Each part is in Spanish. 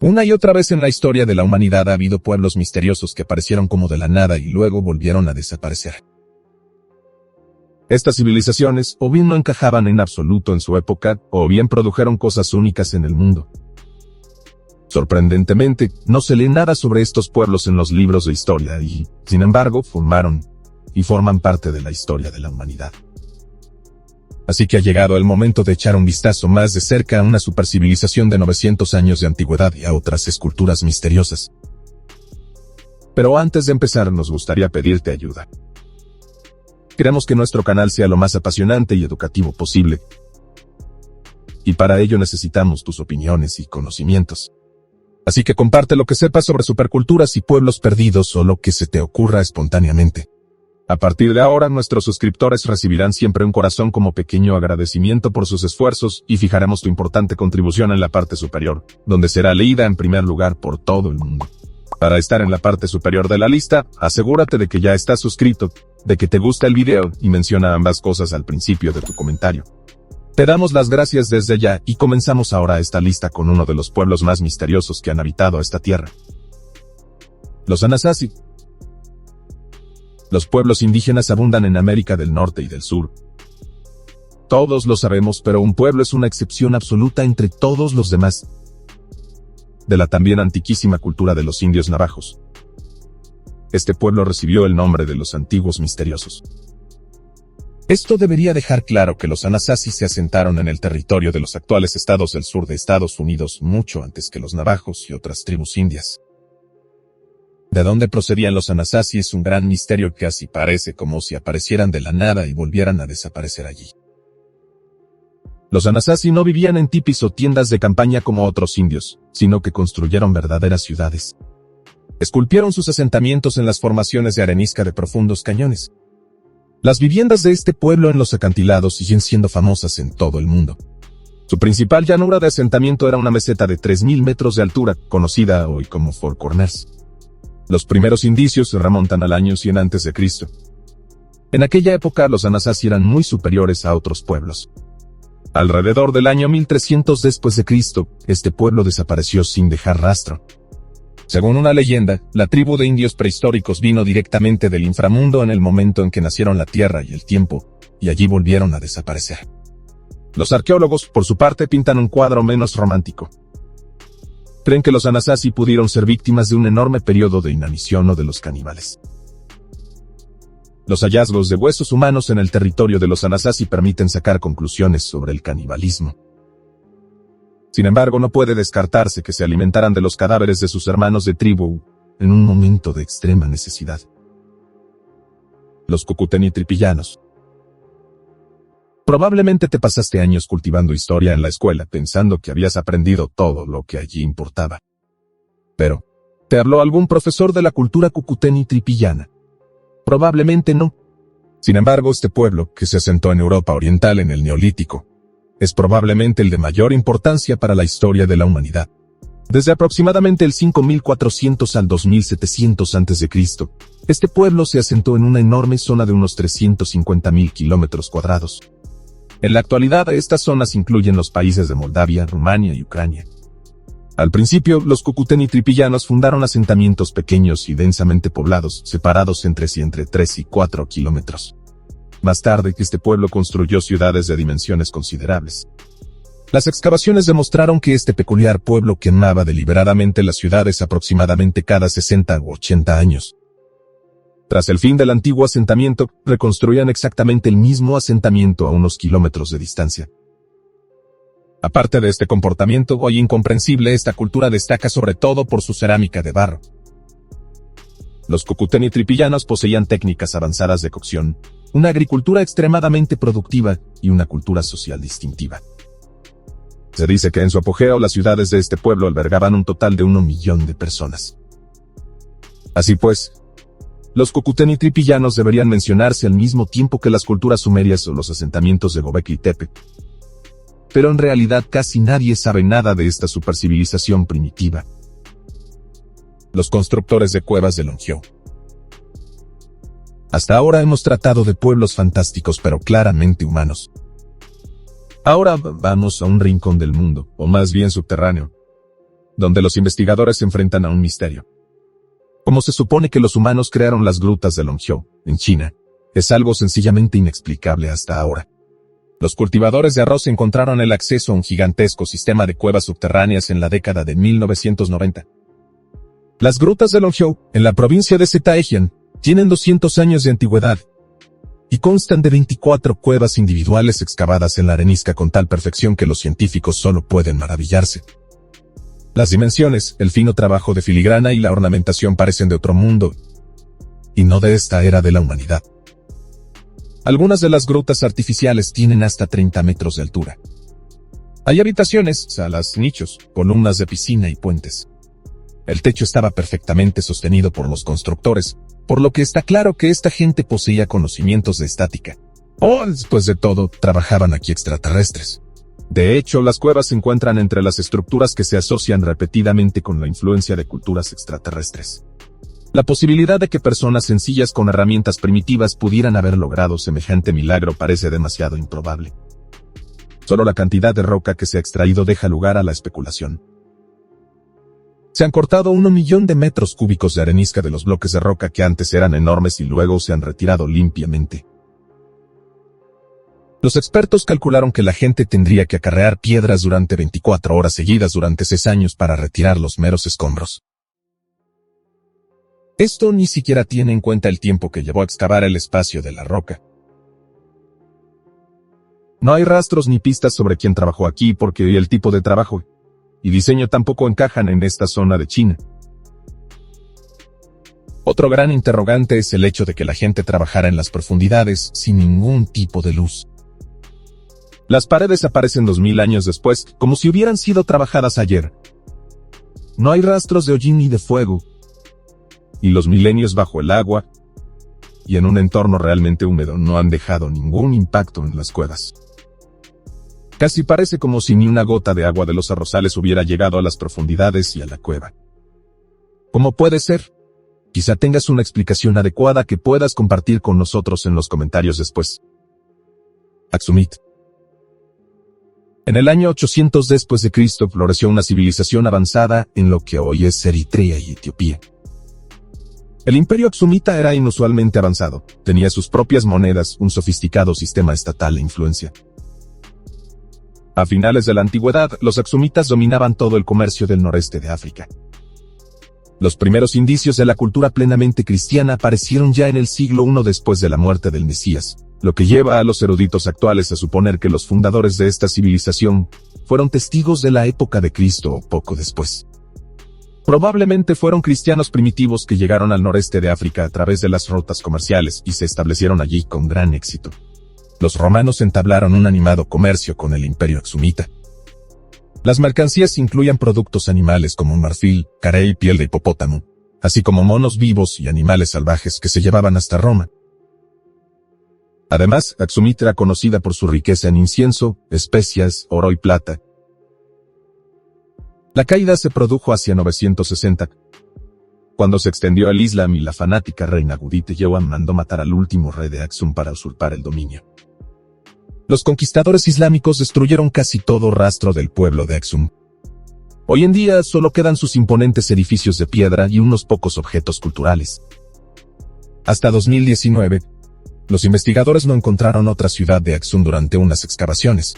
Una y otra vez en la historia de la humanidad ha habido pueblos misteriosos que aparecieron como de la nada y luego volvieron a desaparecer. Estas civilizaciones o bien no encajaban en absoluto en su época, o bien produjeron cosas únicas en el mundo. Sorprendentemente, no se lee nada sobre estos pueblos en los libros de historia y, sin embargo, forman parte de la historia de la humanidad. Así que ha llegado el momento de echar un vistazo más de cerca a una supercivilización de 900 años de antigüedad y a otras esculturas misteriosas. Pero antes de empezar nos gustaría pedirte ayuda. Queremos que nuestro canal sea lo más apasionante y educativo posible. Y para ello necesitamos tus opiniones y conocimientos. Así que comparte lo que sepas sobre superculturas y pueblos perdidos o lo que se te ocurra espontáneamente. A partir de ahora, nuestros suscriptores recibirán siempre un corazón como pequeño agradecimiento por sus esfuerzos y fijaremos tu importante contribución en la parte superior, donde será leída en primer lugar por todo el mundo. Para estar en la parte superior de la lista, asegúrate de que ya estás suscrito, de que te gusta el video y menciona ambas cosas al principio de tu comentario. Te damos las gracias desde ya y comenzamos ahora esta lista con uno de los pueblos más misteriosos que han habitado esta tierra. Los Anasazi. Los pueblos indígenas abundan en América del Norte y del Sur. Todos lo sabemos, pero un pueblo es una excepción absoluta entre todos los demás. De la también antiquísima cultura de los indios navajos. Este pueblo recibió el nombre de los antiguos misteriosos. Esto debería dejar claro que los Anasazi se asentaron en el territorio de los actuales estados del sur de Estados Unidos mucho antes que los navajos y otras tribus indias. De dónde procedían los Anasazi es un gran misterio que casi parece como si aparecieran de la nada y volvieran a desaparecer allí. Los Anasazi no vivían en tipis o tiendas de campaña como otros indios, sino que construyeron verdaderas ciudades. Esculpieron sus asentamientos en las formaciones de arenisca de profundos cañones. Las viviendas de este pueblo en los acantilados siguen siendo famosas en todo el mundo. Su principal llanura de asentamiento era una meseta de 3.000 metros de altura, conocida hoy como Four Corners. Los primeros indicios se remontan al año 100 a.C. En aquella época los Anasazi eran muy superiores a otros pueblos. Alrededor del año 1300 después de Cristo, este pueblo desapareció sin dejar rastro. Según una leyenda, la tribu de indios prehistóricos vino directamente del inframundo en el momento en que nacieron la tierra y el tiempo, y allí volvieron a desaparecer. Los arqueólogos, por su parte, pintan un cuadro menos romántico. Creen que los Anasazi pudieron ser víctimas de un enorme periodo de inanición o de los caníbales. Los hallazgos de huesos humanos en el territorio de los Anasazi permiten sacar conclusiones sobre el canibalismo. Sin embargo, no puede descartarse que se alimentaran de los cadáveres de sus hermanos de tribu en un momento de extrema necesidad. Los Cucuteni-Tripillanos. Probablemente te pasaste años cultivando historia en la escuela pensando que habías aprendido todo lo que allí importaba. Pero, ¿te habló algún profesor de la cultura Cucuteni-Tripillana? Probablemente no. Sin embargo, este pueblo, que se asentó en Europa Oriental en el Neolítico, es probablemente el de mayor importancia para la historia de la humanidad. Desde aproximadamente el 5400 al 2700 a.C., este pueblo se asentó en una enorme zona de unos 350.000 kilómetros cuadrados. En la actualidad, estas zonas incluyen los países de Moldavia, Rumania y Ucrania. Al principio, los Cucuteni-Tripillanos fundaron asentamientos pequeños y densamente poblados, separados entre 3 y 4 kilómetros. Más tarde, este pueblo construyó ciudades de dimensiones considerables. Las excavaciones demostraron que este peculiar pueblo quemaba deliberadamente las ciudades aproximadamente cada 60 u 80 años. Tras el fin del antiguo asentamiento, reconstruían exactamente el mismo asentamiento a unos kilómetros de distancia. Aparte de este comportamiento hoy incomprensible, esta cultura destaca sobre todo por su cerámica de barro. Los Cucuteni-Tripillanos poseían técnicas avanzadas de cocción, una agricultura extremadamente productiva y una cultura social distintiva. Se dice que en su apogeo las ciudades de este pueblo albergaban un total de 1 millón de personas. Así pues, los Cucuteni-Tripillanos deberían mencionarse al mismo tiempo que las culturas sumerias o los asentamientos de Gobekli Tepe. Pero en realidad casi nadie sabe nada de esta supercivilización primitiva. Los constructores de cuevas de Longiou. Hasta ahora hemos tratado de pueblos fantásticos pero claramente humanos. Ahora vamos a un rincón del mundo, o más bien subterráneo, donde los investigadores se enfrentan a un misterio. ¿Cómo se supone que los humanos crearon las grutas de Longzhou, en China? Es algo sencillamente inexplicable hasta ahora. Los cultivadores de arroz encontraron el acceso a un gigantesco sistema de cuevas subterráneas en la década de 1990. Las grutas de Longzhou, en la provincia de Zhejiang, tienen 200 años de antigüedad y constan de 24 cuevas individuales excavadas en la arenisca con tal perfección que los científicos solo pueden maravillarse. Las dimensiones, el fino trabajo de filigrana y la ornamentación parecen de otro mundo, y no de esta era de la humanidad. Algunas de las grutas artificiales tienen hasta 30 metros de altura. Hay habitaciones, salas, nichos, columnas de piscina y puentes. El techo estaba perfectamente sostenido por los constructores, por lo que está claro que esta gente poseía conocimientos de estática. Después de todo, trabajaban aquí extraterrestres. De hecho, las cuevas se encuentran entre las estructuras que se asocian repetidamente con la influencia de culturas extraterrestres. La posibilidad de que personas sencillas con herramientas primitivas pudieran haber logrado semejante milagro parece demasiado improbable. Solo la cantidad de roca que se ha extraído deja lugar a la especulación. Se han cortado 1 millón de metros cúbicos de arenisca de los bloques de roca que antes eran enormes y luego se han retirado limpiamente. Los expertos calcularon que la gente tendría que acarrear piedras durante 24 horas seguidas durante 6 años para retirar los meros escombros. Esto ni siquiera tiene en cuenta el tiempo que llevó a excavar el espacio de la roca. No hay rastros ni pistas sobre quién trabajó aquí porque el tipo de trabajo y diseño tampoco encajan en esta zona de China. Otro gran interrogante es el hecho de que la gente trabajara en las profundidades sin ningún tipo de luz. Las paredes aparecen 2000 años después, como si hubieran sido trabajadas ayer. No hay rastros de hollín ni de fuego. Y los milenios bajo el agua y en un entorno realmente húmedo no han dejado ningún impacto en las cuevas. Casi parece como si ni una gota de agua de los arrozales hubiera llegado a las profundidades y a la cueva. ¿Cómo puede ser? Quizá tengas una explicación adecuada que puedas compartir con nosotros en los comentarios después. Aksumit. En el año 800 después de Cristo floreció una civilización avanzada en lo que hoy es Eritrea y Etiopía. El imperio aksumita era inusualmente avanzado, tenía sus propias monedas, un sofisticado sistema estatal e influencia. A finales de la antigüedad, los aksumitas dominaban todo el comercio del noreste de África. Los primeros indicios de la cultura plenamente cristiana aparecieron ya en el siglo I después de la muerte del Mesías, lo que lleva a los eruditos actuales a suponer que los fundadores de esta civilización fueron testigos de la época de Cristo o poco después. Probablemente fueron cristianos primitivos que llegaron al noreste de África a través de las rutas comerciales y se establecieron allí con gran éxito. Los romanos entablaron un animado comercio con el imperio aksumita. Las mercancías incluían productos animales como marfil, carey y piel de hipopótamo, así como monos vivos y animales salvajes que se llevaban hasta Roma. Además, Aksumit era conocida por su riqueza en incienso, especias, oro y plata. La caída se produjo hacia 960, cuando se extendió el Islam y la fanática reina Judith Yewan mandó matar al último rey de Aksum para usurpar el dominio. Los conquistadores islámicos destruyeron casi todo rastro del pueblo de Aksum. Hoy en día solo quedan sus imponentes edificios de piedra y unos pocos objetos culturales. Hasta 2019, los investigadores no encontraron otra ciudad de Aksum durante unas excavaciones.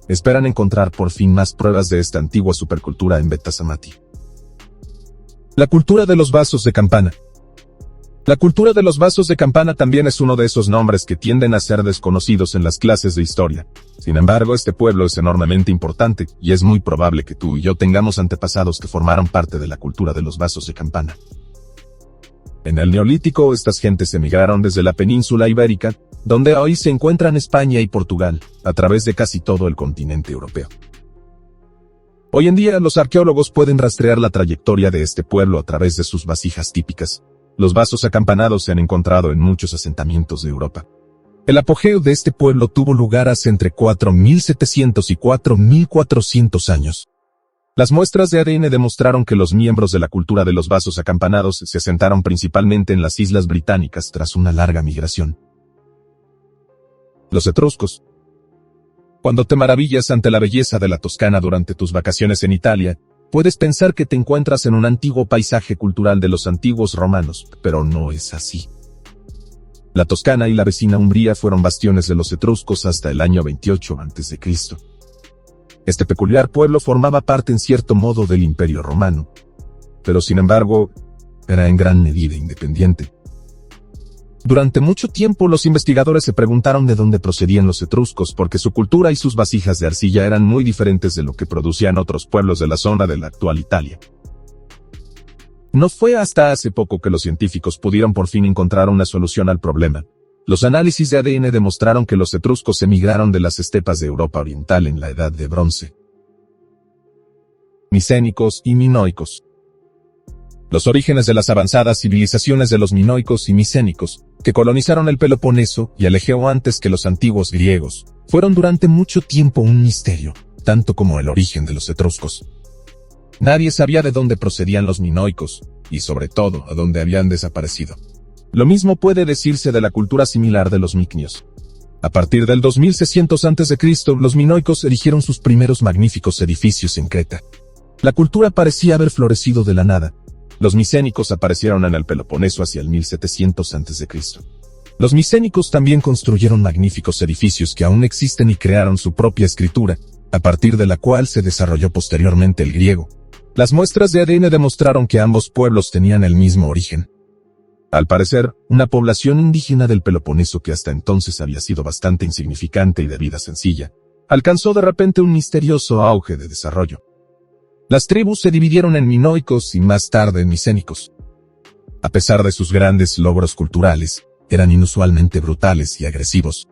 Esperan encontrar por fin más pruebas de esta antigua supercultura en Beta Samati. La cultura de los vasos de campana. La cultura de los vasos de campana también es uno de esos nombres que tienden a ser desconocidos en las clases de historia. Sin embargo, este pueblo es enormemente importante, y es muy probable que tú y yo tengamos antepasados que formaron parte de la cultura de los vasos de campana. En el Neolítico, estas gentes emigraron desde la península ibérica, donde hoy se encuentran España y Portugal, a través de casi todo el continente europeo. Hoy en día, los arqueólogos pueden rastrear la trayectoria de este pueblo a través de sus vasijas típicas. Los vasos acampanados se han encontrado en muchos asentamientos de Europa. El apogeo de este pueblo tuvo lugar hace entre 4.700 y 4.400 años. Las muestras de ADN demostraron que los miembros de la cultura de los vasos acampanados se asentaron principalmente en las Islas Británicas tras una larga migración. Los etruscos. Cuando te maravillas ante la belleza de la Toscana durante tus vacaciones en Italia, Puedes pensar que te encuentras en un antiguo paisaje cultural de los antiguos romanos, pero no es así. La Toscana y la vecina Umbría fueron bastiones de los etruscos hasta el año 28 a.C. Este peculiar pueblo formaba parte en cierto modo del Imperio Romano, pero sin embargo, era en gran medida independiente. Durante mucho tiempo los investigadores se preguntaron de dónde procedían los etruscos porque su cultura y sus vasijas de arcilla eran muy diferentes de lo que producían otros pueblos de la zona de la actual Italia. No fue hasta hace poco que los científicos pudieron por fin encontrar una solución al problema. Los análisis de ADN demostraron que los etruscos emigraron de las estepas de Europa Oriental en la Edad de Bronce. Micénicos y minoicos. Los orígenes de las avanzadas civilizaciones de los minoicos y micénicos, que colonizaron el Peloponeso y el Egeo antes que los antiguos griegos, fueron durante mucho tiempo un misterio, tanto como el origen de los etruscos. Nadie sabía de dónde procedían los minoicos, y sobre todo, a dónde habían desaparecido. Lo mismo puede decirse de la cultura similar de los micnios. A partir del 2600 a.C., los minoicos erigieron sus primeros magníficos edificios en Creta. La cultura parecía haber florecido de la nada. Los micénicos aparecieron en el Peloponeso hacia el 1700 a.C. Los micénicos también construyeron magníficos edificios que aún existen y crearon su propia escritura, a partir de la cual se desarrolló posteriormente el griego. Las muestras de ADN demostraron que ambos pueblos tenían el mismo origen. Al parecer, una población indígena del Peloponeso que hasta entonces había sido bastante insignificante y de vida sencilla, alcanzó de repente un misterioso auge de desarrollo. Las tribus se dividieron en minoicos y más tarde en micénicos. A pesar de sus grandes logros culturales, eran inusualmente brutales y agresivos.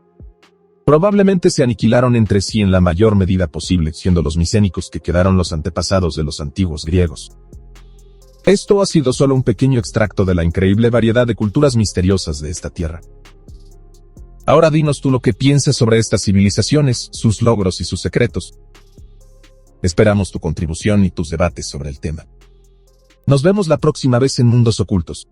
Probablemente se aniquilaron entre sí en la mayor medida posible, siendo los micénicos que quedaron los antepasados de los antiguos griegos. Esto ha sido solo un pequeño extracto de la increíble variedad de culturas misteriosas de esta tierra. Ahora dinos tú lo que piensas sobre estas civilizaciones, sus logros y sus secretos. Esperamos tu contribución y tus debates sobre el tema. Nos vemos la próxima vez en Mundos Ocultos.